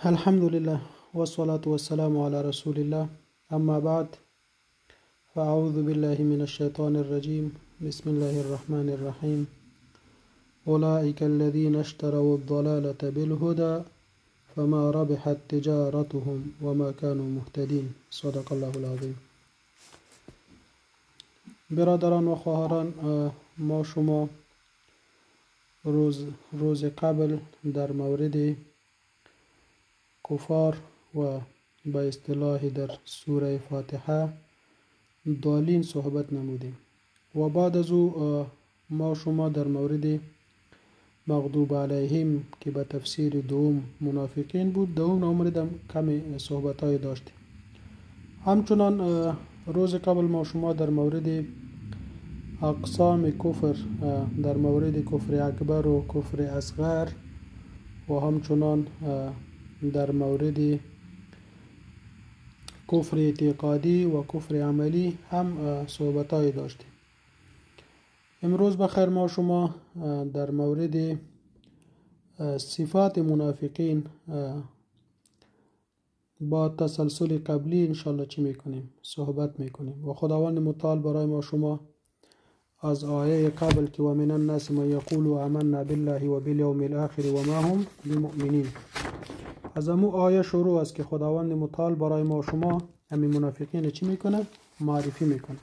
الحمد لله والصلاة والسلام على رسول الله أما بعد فأعوذ بالله من الشيطان الرجيم بسم الله الرحمن الرحيم أولئك الذين اشتروا الضلالة بالهدى فما ربحت تجارتهم وما كانوا مهتدين صدق الله العظيم. برادران و خواهران، ما شما روز قبل در مورد کفار و به اصطلاح در سوره فاتحه ضالین صحبت نمودیم و بعد از او ما شما در مورد مغضوب علیهم که به تفسیر دوم منافقین بود دوم آمدم کمی صحبت های داشتیم. همچنان روز قبل ما شما در مورد اقسام کفر، در مورد کفر اکبر و کفر اصغر و همچنان در مورد کفر اعتقادی و کفر عملی هم صحبت‌های داشتیم. امروز بخیر ما شما در مورد صفات منافقین با تسلسل قبلی انشالله چی میکنیم؟ صحبت میکنیم و خداوند متعال برای ما شما از آیه قبل که و من الناس من یقول آمنا بالله و بالیوم الاخر و ما هم بمؤمنین، از امو آیه شروع است که خداوند متعال برای ما شما همین منافقین چی میکنه؟ معرفی میکنه.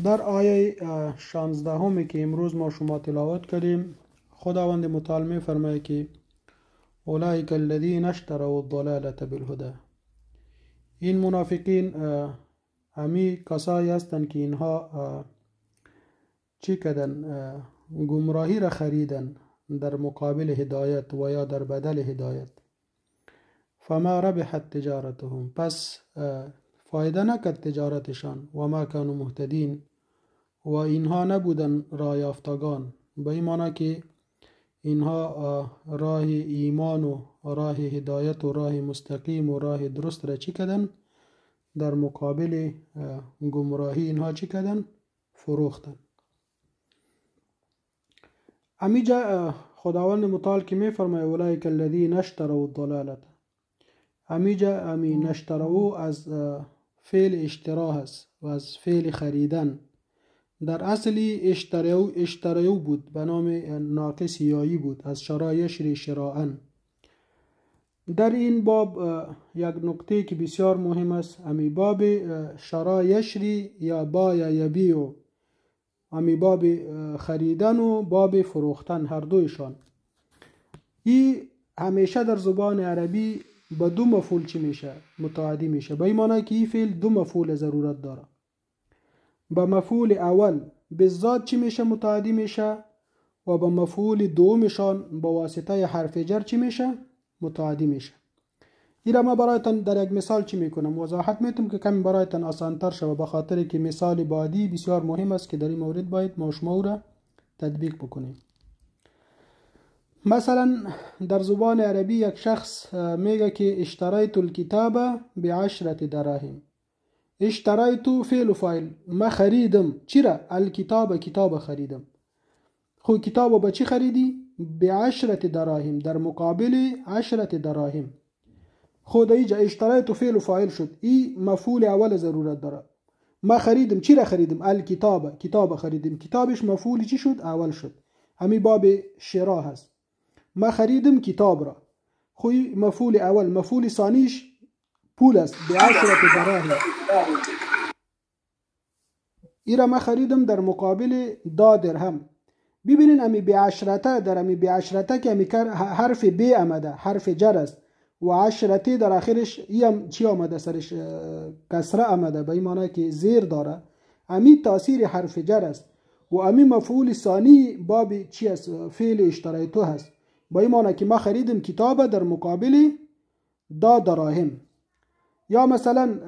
در آیه 16 که امروز ما شما تلاوت کردیم خداوند متعال میفرماید که اولئک الذین اشتروا الضلالة بالهدى، این منافقین همی کسایی هستند که اینها چی کردن؟ گمراهی را خریدن در مقابل هدایت و یا در بدل هدایت. فما ربحت تجارتهم، پس فایده نکرد تجارتشان. و ما کانوا مهتدین، و اینها نبودن راه یافتگان، به این معنی که اینها راه ایمان و راه هدایت و راه مستقیم و راه درست را چی کردن؟ در مقابل گمراهی اینها چی کردن؟ فروختن. امیجا خداوند متعال که می فرماید اولئک الذین اشتروا الضلالة، امیجا امی نشتروا از فعل اشترا هست و از فعل خریدن. در اصلی اشتریو بود، به نام ناقص یایی بود، از شرا یشری شراءن. در این باب یک نکته که بسیار مهم است، امی باب شرا یشری یا بایا یبیو، امی باب خریدن و باب فروختن هر دویشان، این همیشه در زبان عربی با دو مفعول چی میشه؟ متعدی میشه. به این معنی که این فعل دو مفعول ضرورت داره. با مفعول اول به ذات چی میشه؟ متعدی میشه، و با مفعول دومشان با واسطه حرف جر چی میشه؟ متعدی میشه. این را ما برایتان در یک مثال چی میکنم؟ وضاحت میتونم که کمی برایتان آسانتر شود، به خاطر که مثال بعدی بسیار مهم است که در این مورد باید ما شما را تطبیق بکنیم. مثلا در زبان عربی یک شخص میگه که اشتریت الکتاب ب10 دراهم. اشتریت فعل و فاعل، ما خریدم. چی را؟ الکتاب، کتاب خریدم. خب کتاب با چی خریدی؟ ب10 دراهم، در مقابل 10 دراهم. خود اینجا اشتریت فعل و فاعل شد، این مفعول اول ضرورت داره. ما خریدم، چی را خریدم؟ الکتاب، کتاب خریدم. کتابش مفعول چی شد؟ اول شد. همین باب شرا هست. ما خریدم کتاب را، خوی مفعول اول. مفعول ثانیش پول است، ب10 دراهم. ایرا ما خریدم در مقابل 10 درهم. ببینین امی ب10 در امی ب10 که امی حرف ب آمده، حرف جر است، و 10 در آخرش یم چی آمده؟ سرش کسره آمده، به این معنی که زیر داره. امی تاثیر حرف جر است و امی مفعول ثانی باب چی است؟ فعل اشتریتو هست. با این معنی که ما خریدم کتاب در مقابل 10 دراهم. یا مثلا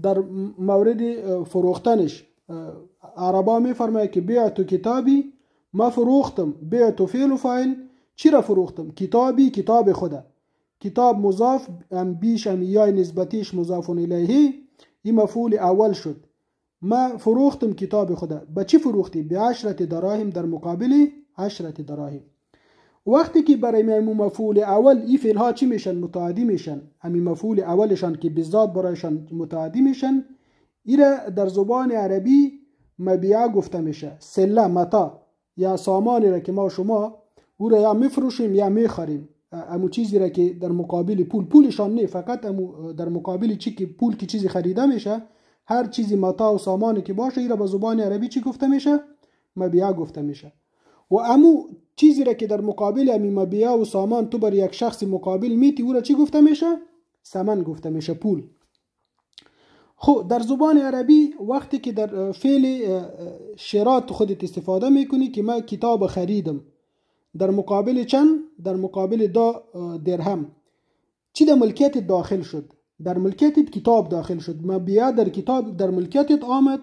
در مورد فروختنش عربا می فرماید که بیعتو کتابی، ما فروختم. بیعتو فعل و فاعل، چی را فروختم؟ کتابی، کتاب خدا. کتاب مضاف، بیش یا نسبتیش مضاف الیه، این مفعول اول شد. ما فروختم کتاب خدا. با چی فروختی؟ ب10 دراهم، در مقابل 10 دراهم. وقتی که برای مفعول اول این فعل ها چی میشن؟ متعدی میشن. همین مفعول اولشان که بالذات برایشان متعدی میشن، ایره در زبان عربی مبیع گفته میشه. سله، متا یا سامانی را که ما شما او را یا میفروشیم یا میخریم، امو چیزی را که در مقابل پولشان نه، فقط امو در مقابل چی که پول که چیزی خریده میشه، هر چیزی متا و سامانی که باشه ایره به زبان عربی چی گفته میشه؟ مبیع گفته میشه. و امو چیزی را که در مقابل امی مبیع و سامان تو بر یک شخص مقابل میتی، او را چی گفته میشه؟ ثمن گفته میشه، پول. خب در زبان عربی وقتی که در فعل شراء تو خودت استفاده میکنی که من کتاب خریدم، در مقابل چند؟ در مقابل 2 درهم، چی در ملکیت داخل شد؟ در ملکیت کتاب داخل شد. مبیع در کتاب در ملکیت آمد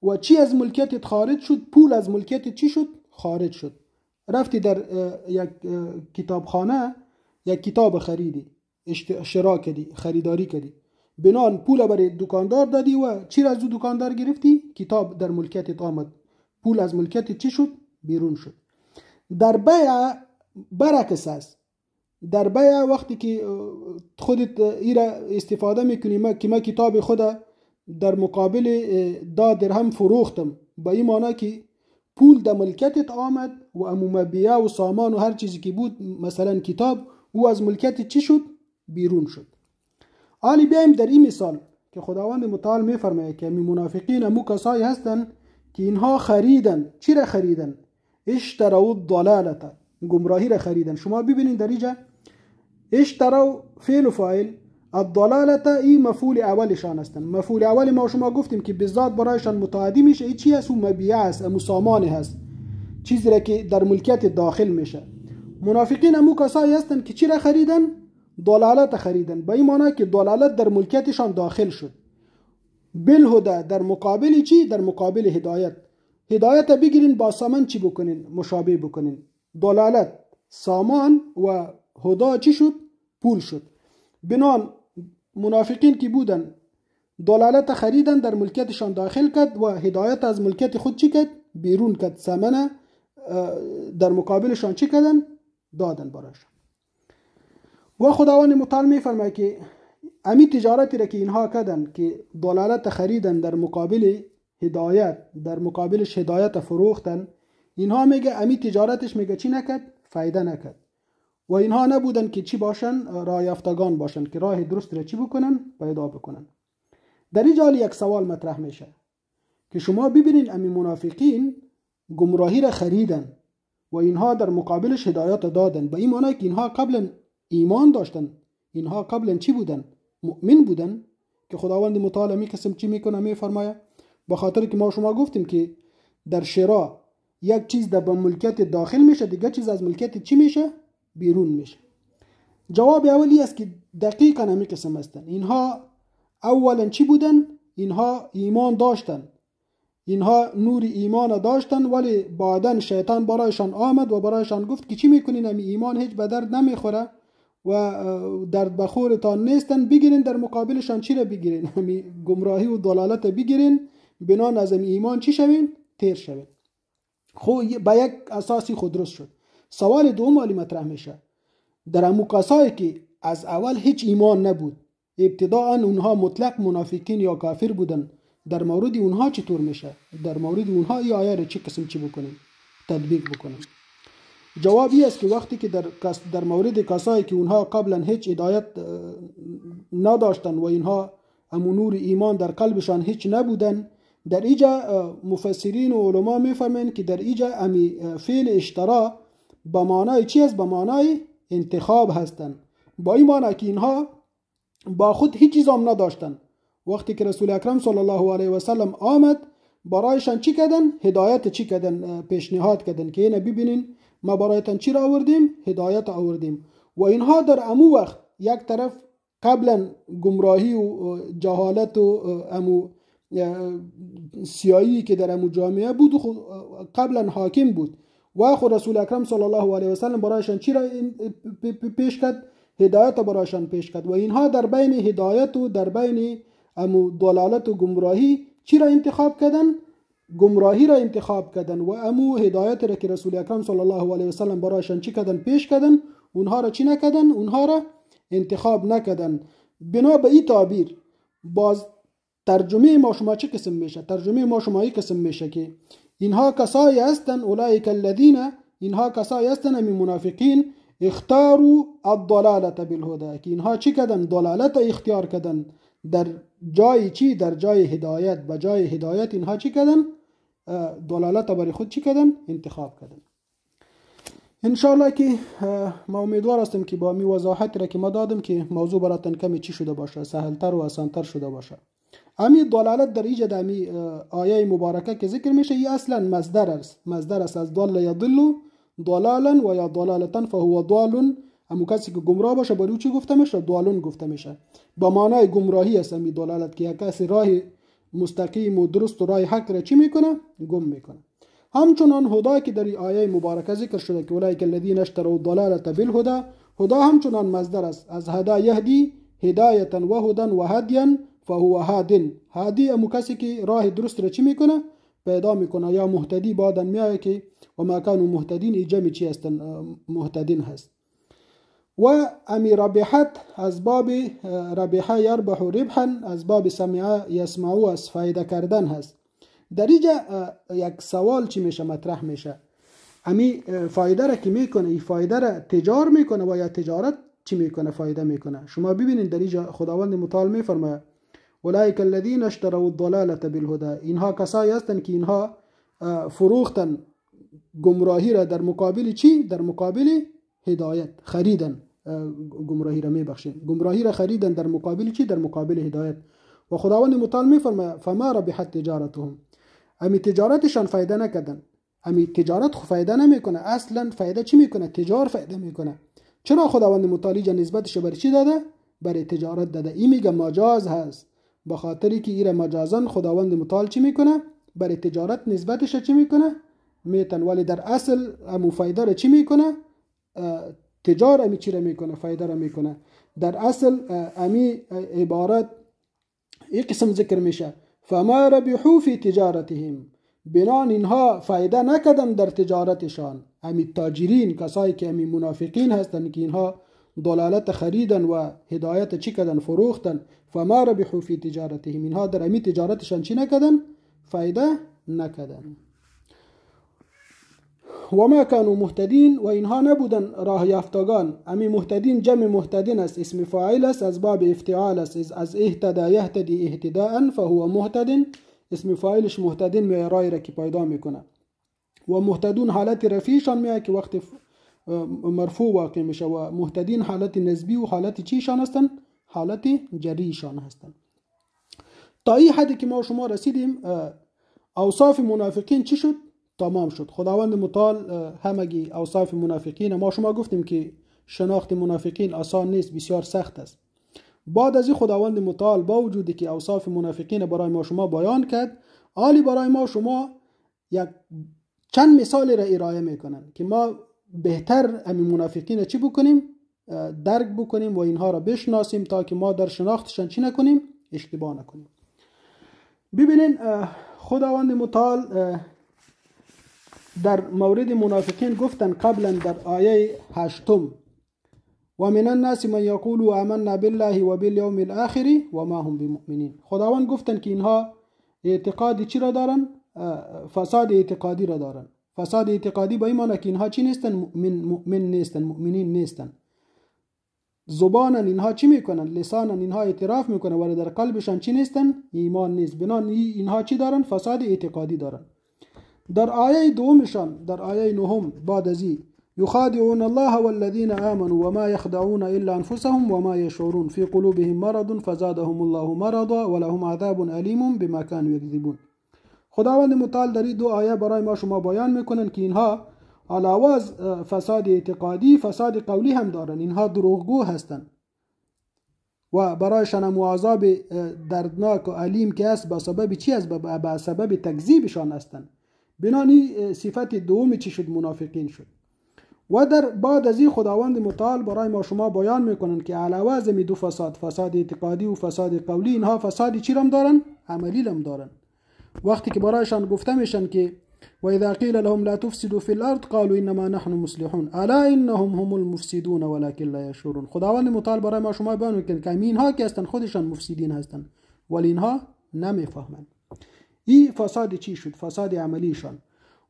و چی از ملکیت خارج شد؟ پول از ملکیت چی شد؟ خارج شد. رفتی در یک کتابخانه یک کتاب خریدی، شراء کردی، خریداری کردی، بنان پول برای دکاندار دادی و چی را از دکاندار گرفتی؟ کتاب در ملکیت آمد، پول از ملکیت چی شد؟ بیرون شد. در بیع برعکس است. در بیع وقتی که خودت ایرا استفاده میکنی که من کتاب خود در مقابل 2 درهم فروختم، با این معنی که پول در ملکیتت آمد و امو مبیع و سامان و هر چیزی که بود، مثلا کتاب، او از ملکیت چی شد؟ بیرون شد. حالی بیایم در این مثال که خداوند متعال میفرماید که امی منافقین امو کسایی هستن که اینها خریدن. چی را خریدن؟ اشتروا الضلالة، گمراهی را خریدن. شما ببینید در اینجا اشتروا فعل و فاعل، الضلالة این مفعول اولشان هستن. مفعول اول ما شما گفتیم که بالذات برایشان متعدی میشه. این چی هست؟ مبیع است، امو سامان هست، چیزی را که در ملکیت داخل میشه. منافقین امو کسایی هستن که چی را خریدن؟ ضلالت خریدن، با این معنی که ضلالت در ملکیتشان داخل شد. بالهدى در مقابل چی؟ در مقابل هدایت. هدایت بگیرین با سامان چی بکنین؟ مشابه بکنین. ضلالت سامان و هدا چی شد؟ پول شد. بنان منافقین که بودن ضلالت خریدن، در ملکیتشان داخل کرد و هدایت از ملکیت خود چی کرد؟ بیرون کرد. ثمن در مقابلشان چی کردن؟ دادن برایشان. و خداوند متعال میفرماید که امی تجارتی را که اینها کردن که ضلالت خریدن در مقابل هدایت، در مقابلش هدایت فروختن، اینها میگه امی تجارتش میگه چی نکرد؟ فایده نکرد. و اینها نبودن که چی باشن؟ راه یافتگان باشن که راه درست را چی بکنن؟ پیدا بکنن. در این جال یک سوال مطرح میشه که شما ببینید امی منافقین گمراهی را خریدن و اینها در مقابلش هدایت دادن، به این معنی که اینها قبلا ایمان داشتن، اینها قبلا چی بودن؟ مؤمن بودن. که خداوند متعال می قسم چی میکنه؟ میفرماید به خاطر که ما شما گفتیم که در شراء یک چیز در ملکیت داخل میشه، دیگه چیز از ملکیت چی میشه؟ بیرون میشه. جواب اولی است که دقیقاً همین قسم هستن. اینها اولا چی بودن؟ اینها ایمان داشتن، اینها نور ایمان داشتن، ولی بعداً شیطان برایشان آمد و برایشان گفت که چی میکنین؟ امی ایمان هیچ به درد نمیخوره و درد بخورتان نیستن، بگیرین در مقابلشان چی را بگیرین؟ امی گمراهی و ضلالت بگیرین، بنان از امی ایمان چی شوین؟ تیر شوین. خب با یک اساسی خود درست شد. سوال دوم والی مطرح میشه، در امو کسایی که از اول هیچ ایمان نبود، ابتداءً اونها مطلق منافقین یا کافر بودن، در مورد اونها چطور میشه؟ در مورد اونها این آیه را چه قسم چی بکنیم؟ تطبیق بکنیم. جوابی است که وقتی که در مورد کسایی که اونها قبلا هیچ هدایت نداشتن و اینها امو نور ایمان در قلبشان هیچ نبودن، در اینجا مفسرین و علما میفرمایند که در اینجا امی فعل اشترا با معنای چی است؟ با معنای انتخاب هستن. با این معنی که اینها با خود هیچ چیز هم نداشتن، وقتی که رسول اکرم صلی الله علیه و سلم آمد برایشان چی کردن؟ هدایت چی کردن؟ پیشنهاد کردن که اینه ببینین ما برایتان چی را آوردیم؟ هدایت آوردیم. و اینها در امو وقت یک طرف قبلا گمراهی و جهالت و امو سیایی که در امو جامعه بود و قبلا حاکم بود و خود رسول اکرم صلی الله علیه و سلم برایشان چی را پیش کرد؟ هدایت برایشان پیش کرد. و اینها در بین هدایت و در بین امو ضلالت و گمراهی چی را انتخاب کردن؟ گمراهی را انتخاب کردن و امو هدایت را که رسول اکرم صلی الله علیه و سلم برایشان چی کردن پیش کردن، اونها را چی نکردن، اونها را انتخاب نکردن. بنا به این تعبیر باز ترجمه ما شما چه قسم میشه؟ ترجمه ما شما این قسم میشه که اینها کسایی هستن، اولئک الذین، اینها کسایی هستن امی منافقین، اختاروا الضلاله بالهدى، که اینها چی کردن؟ ضلالت اختیار کردن. در جای چی؟ در جای هدایت. به جای هدایت اینها چی کردن؟ ضلالت برای خود چی کردن؟ انتخاب کردن. انشاءالله که ما امیدوار هستم که با می وضاحت را که ما دادم که موضوع براتون کمی چی شده باشه، سهلتر و آسانتر شده باشه. امی ضلالت در ایجاد امی آیه مبارکه که ذکر میشه، ای اصلا مصدر است از ضل یضل ضلالا و یا ضلالتا فهو ضال. اما کسی که گمراه باشه برای چی گفته میشه؟ ضالون گفته میشه. با معنای گمراهی است امی ضلالت، که کسی راه مستقیم و درست و راه حق را چی میکنه؟ گم میکنه. همچنان هدا که در آیه مبارکه ذکر شده که اولئک الذین اشتروا الضلاله بالهدى، هدا همچنان مصدر است از هدا یهدی هدایتا و هدى و هدیا فهو هاد. هادی امو کسی که راه درست را چی میکنه؟ پیدا میکنه. یا مهتدی بعدن میایه که و ما کانوا مهتدین، ای جمع چی هستن؟ مهتدین هست. و امی ربحت از باب ربحه یربح ربحا، از باب سمعه یسمعو، از فایده کردن هست. در اینجا یک سوال چی میشه؟ مطرح میشه. امی فایده را که میکنه، این فایده را تجار میکنه و یا تجارت چی میکنه؟ فایده میکنه. شما ببینید در اینجا خداوند متعال میفرماید اولئک الذین اشتروا الضلاله بالهدى، اینها کسایی هستند که اینها فروختن گمراهی را در مقابل چی؟ در مقابل هدایت. خریدن گمراهی را، میبخشین، گمراهی را خریدن در مقابل چی؟ در مقابل هدایت. و خداوند متعال میفرماید فما ربحت تجارتهم، امی تجارتشان فایده نکردن. امی تجارت خو فایده نمیکنه. اصلا فایده چی میکنه؟ تجار فایده میکنه. چرا خداوند متعال جا نسبتش برای چی داده؟ برای تجارت داده. این میگه مجاز هست، به خاطری که ایره مجازن خداوند متعال چی میکنه؟ برای تجارت نسبتش چی میکنه؟ میتن. ولی در اصل امو فایده را چی میکنه؟ تجار امی چی را میکنه؟ فایده را میکنه. در اصل امی عبارت این قسم ذکر میشه فما ربحوا فی تجارتهم، بنان اینها فایده نکردن در تجارتشان. امی تاجرین، کسایی که امی منافقین هستن که اینها ضلالت خریدن و هدایت چی کردن؟ فروختن. فما ربحوا فی تجارتهم، اینها در امی تجارتشان چی نکردن؟ فایده نکردن. و ما کانوا مهتدین، و اینها نبودن راه یافتگان. امی مهتدین جمع مهتدین است، اسم فاعل است، از باب افتعال است، از اهتدى یهتدی اهتداء فهو مهتدین. اسم فاعلش مهتدین میای رای را که پیدا میکنه. و مهتدون حالت رفیعشان میای که وقت مرفوع واقع میشه، و مهتدین حالت نسبی و حالت چیشان هستن؟ حالت جریشان هستن. تا این حدی که ما شما رسیدیم اوصاف منافقین چی شد؟ تمام شد. خداوند متعال همگی اوصاف منافقین، ما شما گفتیم که شناخت منافقین آسان نیست، بسیار سخت است. بعد از این خداوند متعال با وجودی که اوصاف منافقین برای ما شما بیان کرد، عالی برای ما شما یک چند مثال را ارائه میکنن که ما بهتر امی منافقین چی بکنیم؟ درک بکنیم و اینها را بشناسیم تا که ما در شناختشان چی نکنیم؟ اشتباه نکنیم. ببینین خداوند متعال در مورد منافقین گفتن قبلا در آیه 8 و من الناس من یقول آمنا بالله و بالیوم الاخر و ما هم بمؤمنین. خداوند گفتن که اینها اعتقادی چی را دارن؟ فساد اعتقادی را دارن. فساد اعتقادی با این معنی که اینها چی نیستن؟ مؤمن نیستن، مؤمنین نیستن. زبانن اینها چی میکنن؟ لسانن اینها اعتراف میکنن ولی در قلبشان چی نیستن؟ ایمان نیست. بنان اینها چی دارن؟ فساد اعتقادی دارن. در آیه دومشان، در آیه نهم بعد از این یخادعون الله والذین آمنوا وما یخدعون الا انفسهم وما یشعرون فی قلوبهم مرض فزادهم الله مرضا ولهم عذاب علیم بما كانوا یکذبون. خداوند متعال در این دو آیه برای ما شما بیان میکنن که اینها علاوه از فساد اعتقادی فساد قولی هم دارن. اینها دروغگو هستند و برایشان هم عذاب دردناک و علیم که است به سبب چی است؟ به سبب تکذیبشان هستند. بنانی صفت دومی چی شد؟ منافقین شد. و در بعد از این خداوند متعال برای ما شما بیان میکنن که علاوه از این دو فساد، فساد اعتقادی و فساد قولی، اینها فساد چی هم دارن؟ عملی هم دارن. وقتی که برایشان گفته میشن که و اذا قیل لهم لا تفسدوا في الارض قالوا انما نحن مصلحون الا انهم هم المفسدون ولكن لا يشعرون. خداوند متعال برای ما شما بیان میکنه که اینها که هستن خودشان مفسدین هستن ولی اینها نمیفهمند. این فساد چی شد؟ فساد عملیشان.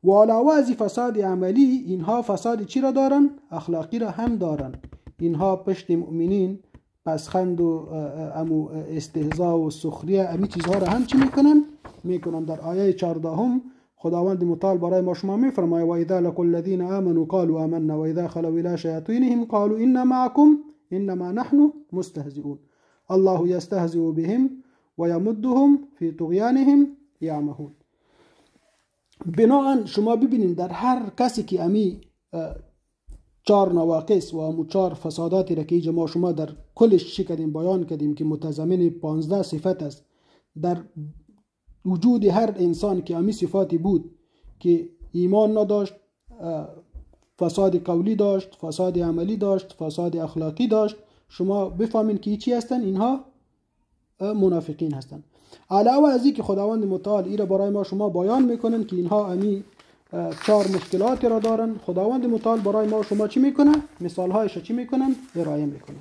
و علاوه از فساد عملی اینها فساد چی را دارن؟ اخلاقی را هم دارن. اینها پشت مؤمنین پسخند و استهزاء و سخریه امی چیزها را هم چی میکنن؟ در آیه 14 خداوند متعال برای ما شما میفرماید و اذا لقوا الذين آمنوا قالوا آمنا و اذا خلوا الى شياطينهم قالوا إنا معكم انما نحن مستهزئون الله يستهزئ بهم ويمدهم في طغيانهم يعمهون. بناهن شما ببینید در هر کسی که امی 4 نواقص و امو 4 فساداتی را که ما شما در کلش چی کردیم بیان کردیم که متضمن 15 صفت است، در وجود هر انسان که امی صفاتی بود که ایمان نداشت، فساد قولی داشت، فساد عملی داشت، فساد اخلاقی داشت، شما بفهمین که چی هستن؟ اینها منافقین هستن. علاوه از این که خداوند متعال این را برای ما شما بیان میکنن که اینها امی 4 مشکلات را دارن، خداوند متعال برای ما شما چی میکنه؟ مثال هایش چی میکنن؟ ارائه میکنن.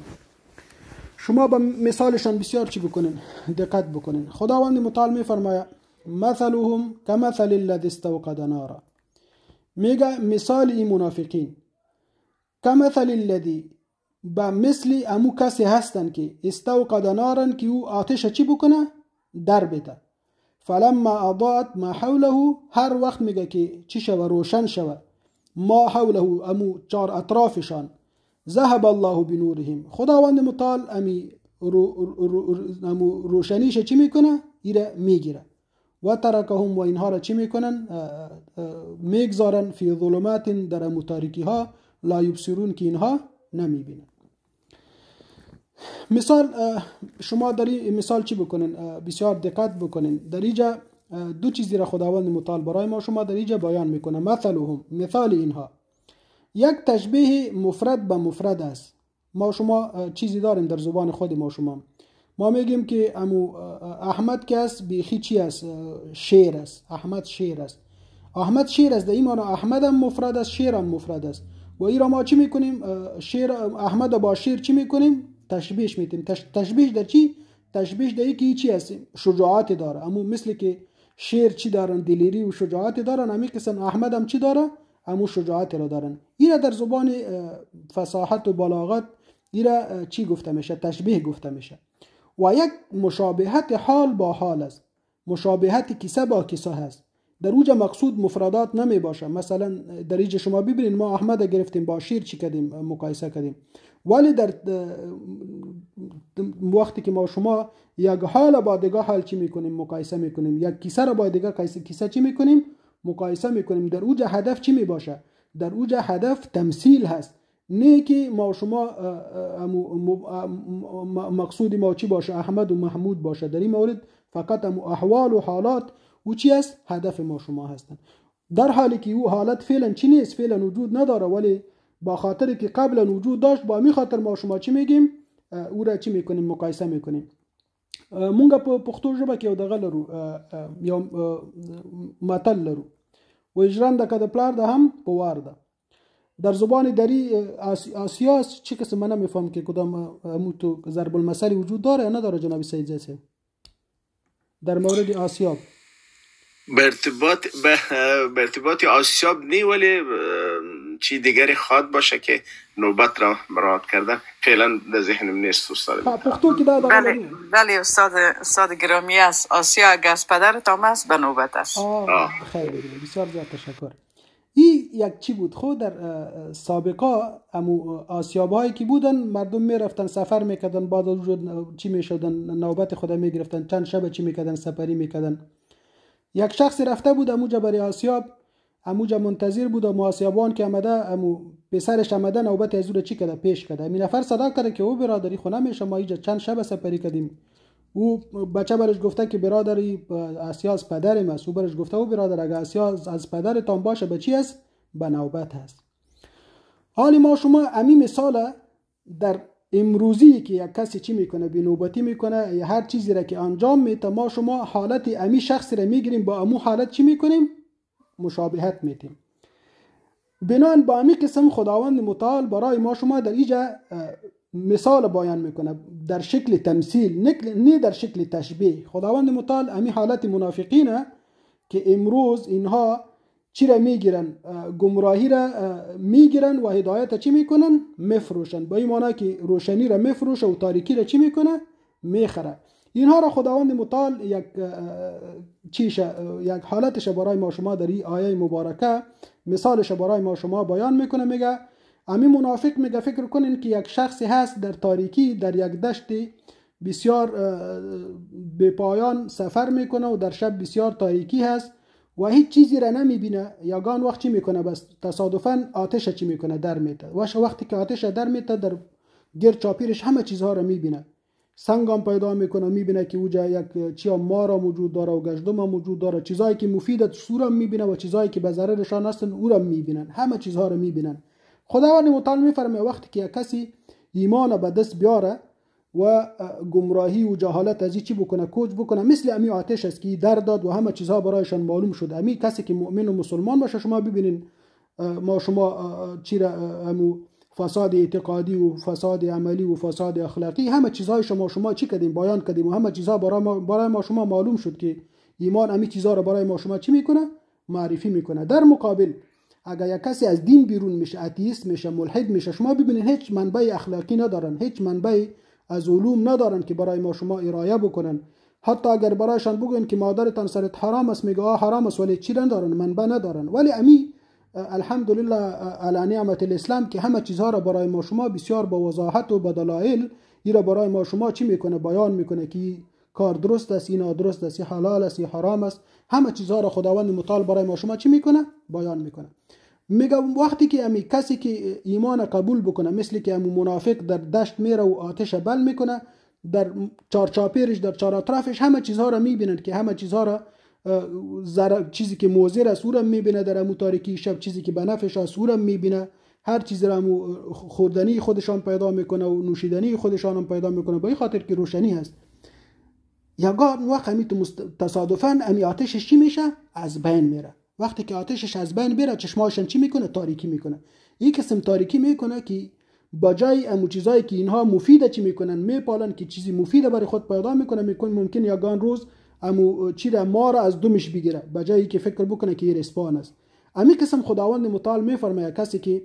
شما با مثالشان بسیار چی بکنن؟ دقت بکنن. خداوند متعال میفرماید مثلهم كمثل الذي استوقد نارا، میگه مثال این منافقین كمثل الذي با مثل امو کسی هستن که استوقد نارن که او آتش چی بکنه؟ در بده. فلما اضاءت ما حوله، هر وقت میگه که چی شوه؟ روشن شوه. ما حوله امو 4 اطرافشان. ذهب الله بنورهم، خداوند متعال امی روشنیش چی میکنه؟ ایره میگیره. و ترکهم، و اینها را چی میکنن؟ میگذارن فی ظلمات، در امو تاریکی ها، لا یبصرون، که اینها نمیبینن. مثال شما در این مثال چی بکنن؟ بسیار دقت بکنن. در اینجا 2 چیزی را خداوند متعال برای ما شما در اینجا بیان میکنه. مثلهم، مثال اینها، یک تشبیه مفرد به مفرد است. ما شما چیزی داریم در زبان خود ما میگیم که امو احمد که است بیخی چی است؟ شیر است. احمد شیر است. احمد شیر است، در این معنی احمد هم مفرد است، شیر هم مفرد است. و این را ما چی میکنیم؟ شیر احمد با شیر چی میکنیم؟ تشبیه میتیم. تشبیه در چی؟ تشبیه در اینکه چی است؟ شجاعت داره. امو مثل که شیر چی دارن؟ دلیری و شجاعت دارن، امی قسم احمد هم چی داره؟ امو شجاعت را دارن. این در زبان فصاحت و بلاغت این را چی گفته میشه؟ تشبیه گفته میشه. و یک مشابهت حال با حال است، مشابهت کیسه با کیسه هست. در اوجا مقصود مفردات نمی باشه. مثلا در اینجا شما ببینید ما احمد گرفتیم با شیر چی کردیم؟ مقایسه کردیم. ولی در وقتی که ما شما یک حال با دیگه حال چی میکنیم؟ مقایسه میکنیم. یک کیسه را با دیگه کیسه چی میکنیم؟ مقایسه میکنیم. در اوجا هدف چی میباشه؟ در اوجا هدف تمثیل هست، نه که ما شما مقصود ما چی باشه؟ احمد و محمود باشه. در این مورد فقط احوال و حالات و چی است؟ هدف ما شما هستن. در حالی که او حالت فعلا چی نیست؟ فعلا وجود نداره، ولی با خاطر که قبلا وجود داشت، با می خاطر ما شما چی میگیم؟ او را چی میکنیم؟ مقایسه میکنیم. مونږ په پښتو ژبه کې یو دغه لرو، یو متل لرو، و اجران د کده پلار ده هم پوار ده. در زبان دری آسیا چی قسم؟ من نمیفهم که کدام تو ضرب المثل وجود داره یا نداره جناب سید زیسه در مورد آسیاب؟ به ارتباط آسیاب نی، ولی چی دیگری خواد باشه که نوبت را مراعات کردن فعلا در ذهنم نیست استاد. بله استاد گرامی است. آسیا اگه از پدرت هم است به نوبت است. خیلی بسیار زیاد تشکر. این یک چی بود؟ خود در سابقه آسیاب هایی که بودن مردم میرفتن سفر میکردن، بعد از چی میشدن؟ نوبت خدا میگرفتن، چند شب چی میکردن؟ سپری میکردن. یک شخص رفته بود اموجا برای آسیاب، اموجا منتظر بود و آسیابان که آمده، پسرش آمده نوبت از او چی کرده؟ پیش کرده. می نفر صدا کرده که او برادری خونه میشه، ما اینجا چند شب سپری کردیم. او بچه برش گفته که برادری آسیا از پدرم است. او برش گفته او برادر اگه آسیا از پدرتان باشه به چی است؟ به نوبت است. حالی ما شما امی مثال در امروزی که یک کسی چی میکنه بینوبتی میکنه یا هر چیزی را که انجام میده ما شما حالت امی شخص را میگیریم با امو حالت چی میکنیم مشابهت میتیم. بنان با امی قسم خداوند متعال برای ما شما در اینجا مثال بیان میکنه در شکل تمثیل نه در شکل تشبیه. خداوند متعال امی حالت منافقینه که امروز اینها چی را میگیرن گمراهی را میگیرن و هدایت چی میکنن مفروشن با این معنی که روشنی را مفروشه و تاریکی را چی میکنه میخره. اینها را خداوند متعال یک حالتش برای ما شما در این آیه مبارکه مثالش برای ما شما بیان میکنه. میگه امی منافق میگه فکر کنین که یک شخصی هست در تاریکی در یک دشت بسیار به پایان سفر میکنه و در شب بسیار تاریکی هست و هیچ چیزی را نمیبینه. یگان وقت چی میکنه بس تصادفاً آتش چی میکنه در میته و وقتی که آتش در میته در گرد چاپیرش همه چیزها را میبینه. سنگام پیدا میکنه میبینه که اوجا یک چیا مارا موجود داره و گشدم موجود داره. چیزایی که مفیدت سورم میبینه و چیزایی که به ضررشان هستن او را میبینن. همه چیزها را میبینن. خداوند متعال میفرمه وقتی که یک کسی ایمان به دست بیاره و گمراهی و جهالت از چی بکنه کوچ بکنه مثل امی آتش است که در داد و همه چیزها برایشان معلوم شد. امی کسی که مؤمن و مسلمان باشه شما ببینین ما شما چی را همو فساد اعتقادی و فساد عملی و فساد اخلاقی همه چیزهای شما چی کردیم بیان کردیم و همه چیزها برای ما شما معلوم شد که ایمان امی چیزها را برای ما شما چی میکنه معرفی میکنه. در مقابل اگر یک کسی از دین بیرون میشه اتیست میشه ملحد میشه شما ببینید هیچ منبع اخلاقی ندارن هیچ منبع از علوم ندارن که برای ما شما ارائه بکنن. حتی اگر برایشان بگن که مادرتان سرت حرام است میگه حرام است ولی چی ندارن منبع ندارن. ولی امی الحمدلله علی نعمت الاسلام که همه چیزها را برای ما شما بسیار با وضاحت و با دلایل ایرا برای ما شما چی میکنه بیان میکنه که کار درست است این نادرست است حلال است حرام است. همه چیزها را خداوند متعال برای ما شما چی میکنه بیان میکنه. میگه وقتی که امی کسی که ایمان قبول بکنه مثل که امو منافق در دشت میره و آتش بل میکنه در چارچاپیرش در چار اطرافش همه چیزها را میبینن که همه چیزها را چیزی که موزر است او را میبینه در امو تاریکی شب چیزی که بنفش است او را میبینه هر چیز را امو خوردنی خودشان پیدا میکنه و نوشیدنی خودشان هم پیدا میکنه با این خاطر که روشنی هست. یگان وقت امی تصادفاً امی آتشش چی میشه از بین میره. وقتی که آتشش از بین بره چشماشون چی میکنه تاریکی میکنه. این قسم تاریکی میکنه که با جای امو چیزایی که اینها مفیده چی میکنن میپالن که چیزی مفیده برای خود پیدا میکنه ممکن یگان روز امو چی را ما را از دمش بگیره با جایی که فکر بکنه که این اسپان است. امی قسم خداوند متعال میفرماید کسی که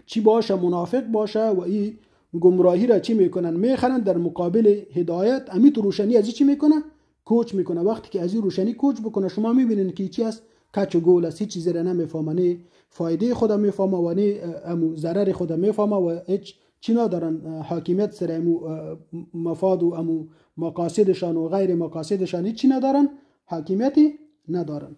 چی باشه منافق باشه و این گمراهی را چی میکنن میخرن در مقابل هدایت امی تو روشنی از چی میکنه کوچ میکنه. وقتی که از این روشنی کوچ بکنه شما میبینین که چی است کچ و گول است. هیچ چیزی را نمیفهمه نه فایده خدا میفهمه و نه امو ضرر خدا میفهمه و هیچ چی ندارن حاکمیت سر امو مفاد و امو مقاصدشان و غیر مقاصدشان هیچ چی ندارن حاکمیتی ندارن.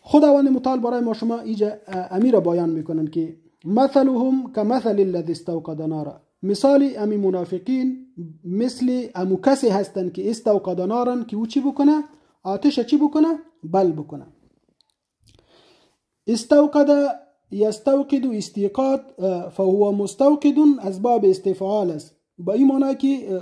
خداوند متعال برای ما شما اینجا امیر بیان میکنن که مثلهم كمثل الذي استوقد نارا مثال امی منافقین مثل امو کسی هستن که استوقد نارن که او چی بکنه آتش چی بکنه بل بکنه. استوقد یستوقد استیقاد فهو مستوقد از باب استفعال است با این معنی که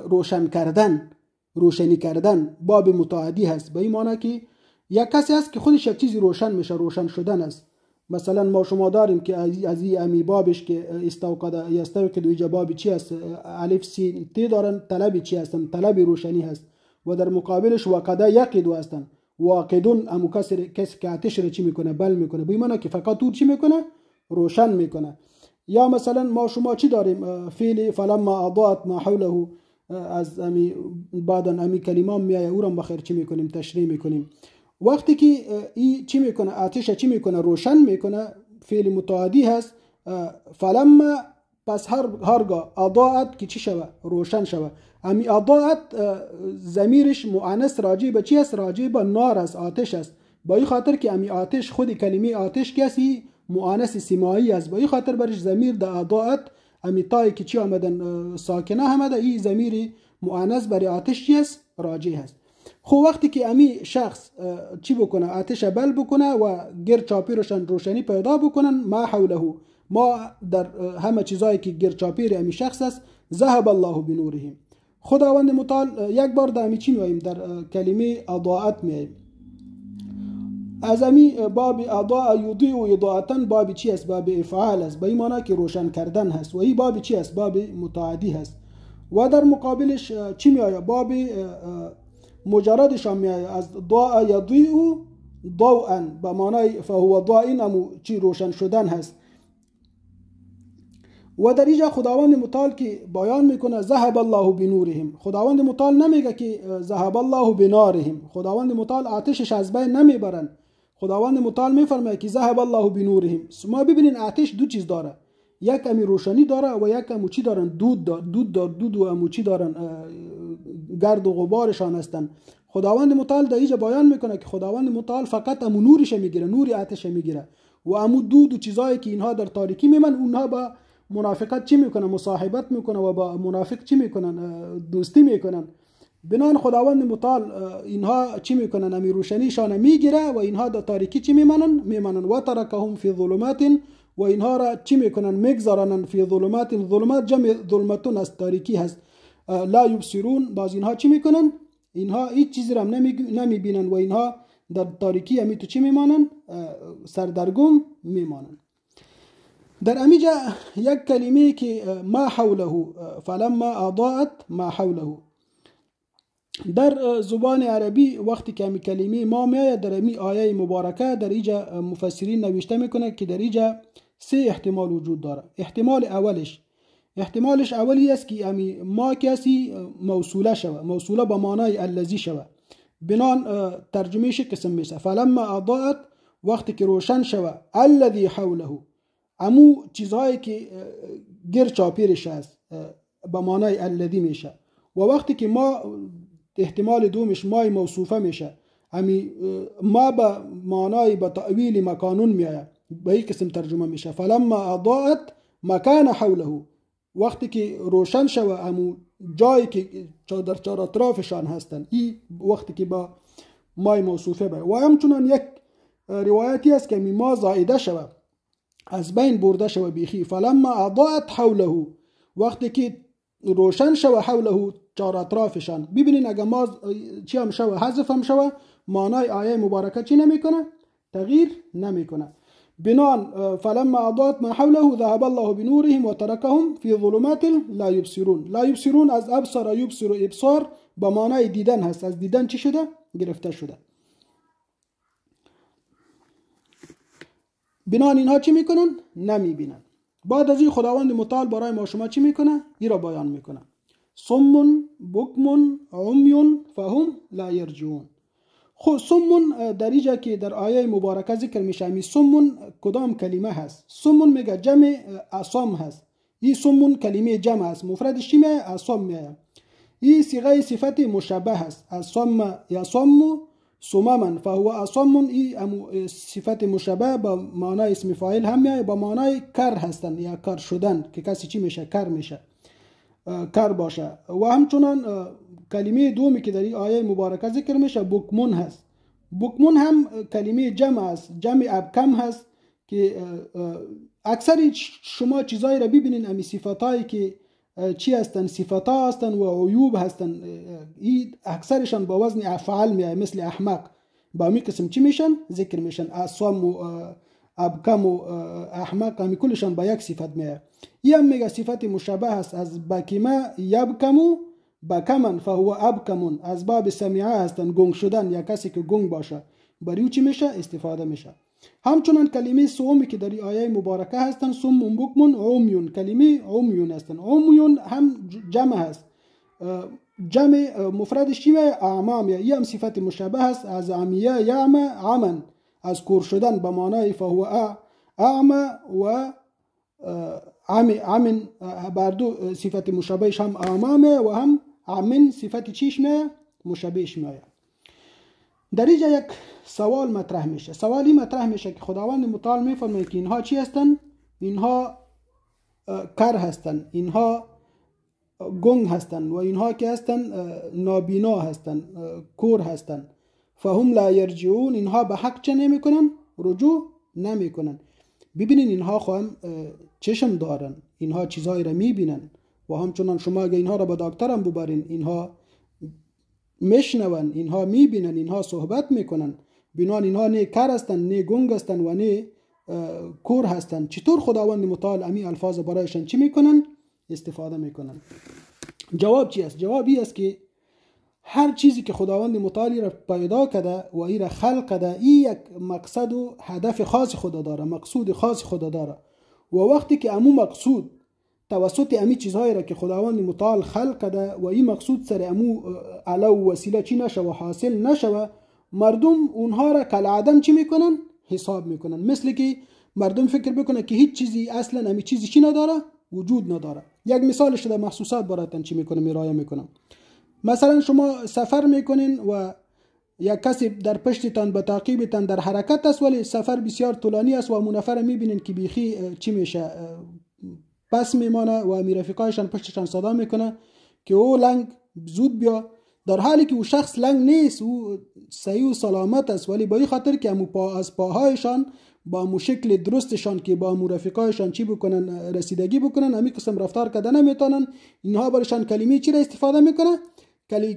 روشنی کردن باب متعدی هست. با این معنی که یک کسی هست که خودش یک چیزی روشن میشه روشن شدن است. مثلا ما شما داریم که از این امی بابش که استوقد یستوقد و جواب چی است الف سین ت دارن طلب چی هستن طلب روشنی هست و در مقابلش وقدا یقید هستن واقدون امو کسی که آتش رو چی میکنه بل میکنه به معنی که فقط تو چی میکنه روشن میکنه. یا مثلا ما شما چی داریم فعل فلما اضاءت ما حوله از امی بعدا امی کلمه میایه او را بخیر چی میکنیم تشریح میکنیم. وقتی که این چی میکنه آتش چی میکنه روشن میکنه فعل متعدی هست فلما پس هرگاه اضاءت که چی شوه روشن شوه. امی اضاءت ضمیرش مؤنث راجع به چی است راجع به نار است آتش است. با این خاطر که امی آتش خود کلمه آتش کسی مؤنث سیمایی است با این خاطر برش ضمیر در اضاءت امی تای که چی آمدن ساکنه آمده این ضمیر مؤنث برای آتش چی است راجع است. خب وقتی که امی شخص چی بکنه آتش بل بکنه و گرد چاپیرشان روشنی پیدا بکنن ما حوله ما در همه چیزایی که گرد چاپیر امی شخص است ذهب الله بنورهم. خداوند متعال یک بار در امی چی میاییم؟ در کلمه اضاءت میاییم. از امی باب اضاء یضیء اضاءتن باب چی است؟ باب افعال است، به این معنی که روشن کردن هست و این باب چی است؟ باب متعدی هست. و در مقابلش چی میآید؟ باب مجردش هم میآید، از ضاء یضیء ضوءا به معنی فهو ضاء، امو چی روشن شدن هست. و در اینجا خداوند متعال که بیان میکنه ذهب الله بنورهم، خداوند متعال نمیگه که ذهب الله بنارهم، خداوند متعال آتشش از بین نمیبرن. خداوند متعال میفرماید که ذهب الله بنورهم. ما ببینین آتش دو چیز داره، یک امی روشنی داره و یک امو چی دارن؟ دود و امو چی دارن؟ گرد و غبارشان هستن. خداوند متعال در اینجا بیان میکنه که خداوند متعال فقط امو نورش میگیره، نوری آتش میگیره و امو دود و چیزایی که اینها در تاریکی میمن، اونها با منافقت چی میکنن؟ مصاحبت میکنن و با منافق چی میکنن؟ دوستی میکنن. بنان خداوند متعال اینها چی میکنن؟ امی روشنیشان میگیره و اینها در تاریکی چی میمانن و ترکهم فی ظلمات، و اینها را چی میکنن؟ میگذارنن فی ظلمات. ظلمات جمع ظلمتون است، تاریکی هست. لا یبصرون، باز اینها چی میکنن؟ اینها هیچ چیزی را نمیبینن و اینها در تاریکی همی تو چی میمانن؟ سردرگم میمانن. در امیجا یک کلمه که ما حوله، فلما اضاءت ما حوله، در زبان عربی وقتی که امی کلمه ما میاد در امی آیه مبارکه، در اینجا مفسرین نوشته میکنه که در اینجا سه احتمال وجود داره. احتمالش اولی است که امی ما کسی موصوله شوه، موصوله به معنای الذی شوه، بنان ترجمهش قسم میشه فلما اضاءت، وقتی که روشن شوه، الذی حوله، امو چیزهایی که گیر چاپیرش هست، به معنای الذی میشه. و وقتی که ما احتمال دومش مای موصوفه میشه، امی ما به معنای به تأویل مکانون میآید، به این قسم ترجمه میشه فلما اضاءت مکان حوله، وقتی که روشن شوه امو جایی که در چهار اطرافشان هستن، این وقتی که با مای موصوفه به. و همچنان یک روایتی است که ما زائده شوه، از بین برده شوه بیخی، فلما اضاءت حوله، وقتی که روشن شوه حوله چهار اطرافشان. ببینین اگر ما چی هم شوه حذف هم شوه، معنای آیه مبارکه چی نمیکنه؟ تغییر نمیکنه. بنان فلما اضاءت ما حوله ذهب الله بنورهم وتركهم في ظلمات لا يبصرون. لا يبصرون از ابصر یبصر ابصار به معنای دیدن هست، از دیدن چی شده؟ گرفته شده. بنان اینها چی میکنن؟ نمیبینن. بعد از این خداوند متعال برای ما شما چی میکنه؟ این را بیان میکنه صم بکم عمی فهم لا یرجعون. خب صم در اینجا که در آیه مبارکه ذکر میشه، می صم کدام کلمه هست؟ صم میگه جمع اصم هست، این صم کلمه جمع است، مفردش چی میه؟ اصم میه. این صیغه صفت مشبه هست، اصم یصم صمما فهو اصم، این صفت مشبه با معنای اسم فاعل هم میه، با معنای کر هستن یا کر شدن، که کسی چی میشه؟ کر میشه، کر باشه. و همچنان کلمه دومی که در این آیه مبارکه ذکر میشه بکمون هست. بکمون هم کلمه جمع است، جمع ابکم هست، که اکثر شما چیزایی را ببینین امی صفاتایی که چی هستن؟ صفاتا هستن و عیوب هستن، این اکثرشان با وزن افعال میاد، مثل احمق با می قسم چی میشن؟ ذکر میشن. اصم و ابکم و احمق همی کلشان با یک صفت میاد. این هم میگه صفت مشابه هست، از بکمه یبکمو بکمن فهو ابکمون، از باب سمیعه هستن، گنگ شدن یا کسی که گنگ باشه، برای چی میشه؟ استفاده میشه. همچنان کلمه سومی که در این آیه مبارکه هستن صم بکمون عمیون، کلمه عمیون هستن. عمیون هم جمع هست، جمع مفردش چیه؟ اعمامیه. این هم صفت مشابه هست، از عمیه یعمه عمن، از کور شدن به معنای فهو اعمه و عمن، بردو صفت مشابهش هم اعمامه و هم عمن صفت چیش میه؟ مشابهش میه. در اینجا یک سوال مطرح میشه. سوالی مطرح میشه که خداوند متعال میفرماید که اینها چی هستن؟ اینها کر هستن، اینها گنگ هستن و اینها که هستن نابینا هستن، کور هستن. فهم لا یرجعون، اینها به حق چه نمیکنن؟ رجوع نمیکنن. ببینین اینها خواهم چشم دارن، اینها چیزایی را میبینن و همچنان شما اگه اینها را به دکتر هم ببرین اینها میشنون، اینها میبینن، اینها صحبت میکنن، بنان اینها نه کر هستن، نه گنگ هستن و نه کور هستن. چطور خداوند متعال امی الفاظ برایشان چی میکنن؟ استفاده میکنن. جواب چی است؟ جواب این است که هر چیزی که خداوند متعال را پیدا کرده و ای را خلق کرده، این یک مقصد و هدف خاص خدا داره، مقصود خاص خدا داره. و وقتی که امو مقصود توسط امی چیزهایی را که خداوند متعال خلق کرده و این مقصود سر امو علاوه و وسیله چی نشوه، حاصل نشوه، مردم اونها را کالعدم چی میکنن؟ حساب میکنن. مثل که مردم فکر بکنه که هیچ چیزی اصلا امی چیزی چی نداره؟ وجود نداره. یک مثالش در محسوسات براتون چی میکنه میرایه میکنم. مثلا شما سفر میکنین و یک کسی در پشتتان به تعقیبتان در حرکت است، ولی سفر بسیار طولانی است و اون نفر میبینین که بیخی چی میشه، پس میمانه و امی رفیقایشان پشتشان صدا میکنه که او لنگ زود بیا، در حالی که او شخص لنگ نیست، او صحیح و سلامت است، ولی با این خاطر که از پاهایشان با امو شکل درستشان که با امو رفیقایشان چی بکنن، رسیدگی بکنن، امی قسم رفتار کردن نمیتونن، اینها برایشان کلمه چی را استفاده میکنه؟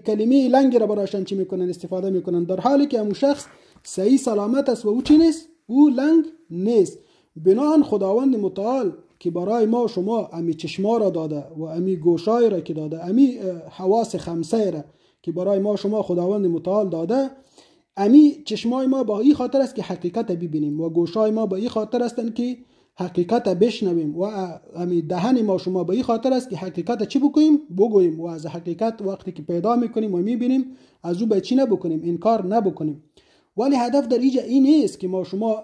کلمه لنگ را برایشان چی میکنن؟ استفاده میکنن، در حالی که امو شخص صحیح سلامت است و او چی نیست؟ او لنگ نیست. بناهن خداوند متعال که برای ما شما امی چشما را داده و امی گوشای را که داده، امی حواس خمسه را که برای ما شما خداوند متعال داده، امی چشمای ما با این خاطر است که حقیقت ببینیم و گوشای ما با این خاطر هستند که حقیقت بشنویم و امی دهن ما شما با این خاطر است که حقیقت چی بکنیم؟ بگوییم. و از حقیقت وقتی که پیدا میکنیم و میبینیم از او به چی نبکنیم؟ انکار نبکنیم. ولی هدف در اینجا این نیست که ما شما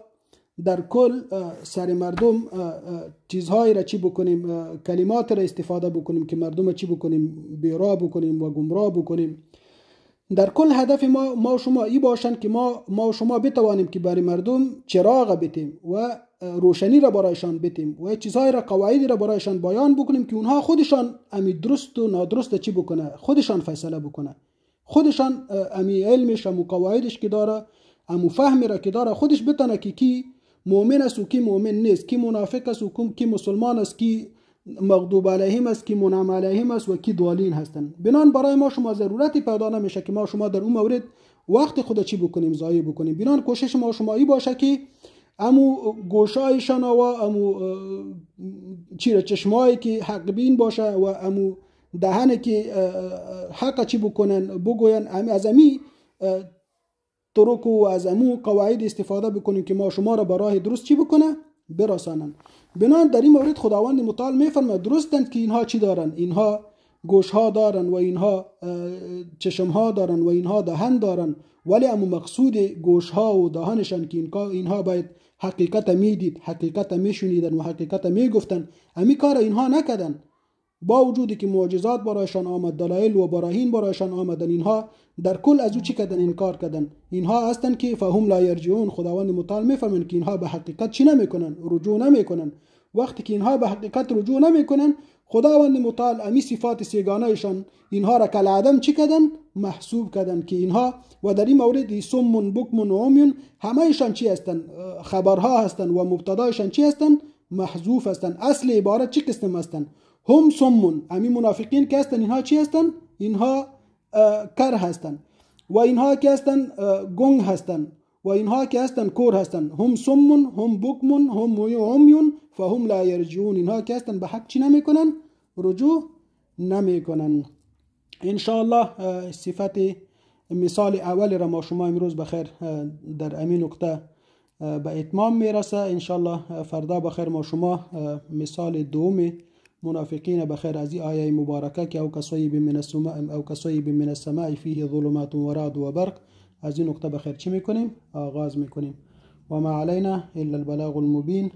در کل سر مردم چیزهایی را چی بکنیم، کلمات را استفاده بکنیم که مردم چی بکنیم؟ بیرا بکنیم و گمراه بکنیم. در کل هدف ما شما ای باشند که ما شما بتوانیم که برای مردم چراغ بتیم و روشنی را برایشان بتیم و چیزهای را، قواعدی را برایشان بیان بکنیم که اونها خودشان امی درست و نادرست چی بکنه، خودشان فیصله بکنه، خودشان امی علمش، امو قواعدش که داره، امو فهمی را که داره، خودش بتونه که کی مؤمن است و کی مؤمن نیست، کی منافق است و کی مسلمان است، کی مغضوب علیهم است، کی منعم علیهم است و کی ضالین هستند. بنان برای ما شما ضرورتی پیدا نمیشه که ما شما در اون مورد وقت خود چی بکنیم؟ ضایع بکنیم. بنان کوشش ما شما ای باشه که امو گوشایشان و امو چشمایی که حق بین باشه و امو دهنی که حق چی بکنن بگوین، از امی طرق و از امو قواعد استفاده بکنیم که ما شما را به راه درست چی بکنه؟ برسانن. بنان در این مورد خداوند متعال میفرماید درستند که اینها چی دارن؟ اینها گوش ها دارن و اینها چشم ها دارن و اینها دهن دارن، ولی امو مقصود گوش ها و دهنشان که اینها باید حقیقت میدید، حقیقت میشنیدن و حقیقت میگفتن، امی کار اینها نکردن. با وجودی که معجزات برایشان آمد، دلایل و براهین برایشان آمدن، اینها در کل از او چی کردن؟ انکار کردن. اینها هستن که فهم لا یرجعون. خداوند متعال میفرماید که اینها به حقیقت چی نمیکنن؟ رجوع نمیکنن. وقتی که اینها به حقیقت رجوع نمیکنن، خداوند متعال امی صفات سیگانهشان اینها را کالعدم چی کردن؟ محسوب کردن که اینها، و در این مورد صم بکم و عمی همهشان چی هستن؟ خبرها هستن و مبتدایشان چی هستن؟ محذوف هستن. اصل عبارت چی قسم هستن؟ هم صم. امی منافقین که هستن اینها چی هستن؟ اینها کر هستن و اینها که هستن گنگ هستن و اینها که هستن کور هستن. هم صم هم بکم هم عمی فهم لا یرجعون. اینها که هستن به حق چی نمیکنن؟ رجوع نمیکنن. انشاءالله صفت مثال اول را ما شما امروز بخیر در امین نقطه به اتمام میرسه. انشاءالله فردا بخیر ما شما مثال دوم منافقین بخیر از این آیه مبارکه که او کصیب من السماء فیه ظلمات و رعد و برق، از این نقطه بخیر چی میکنیم؟ آغاز میکنیم. و ما علینا الا البلاغ المبین.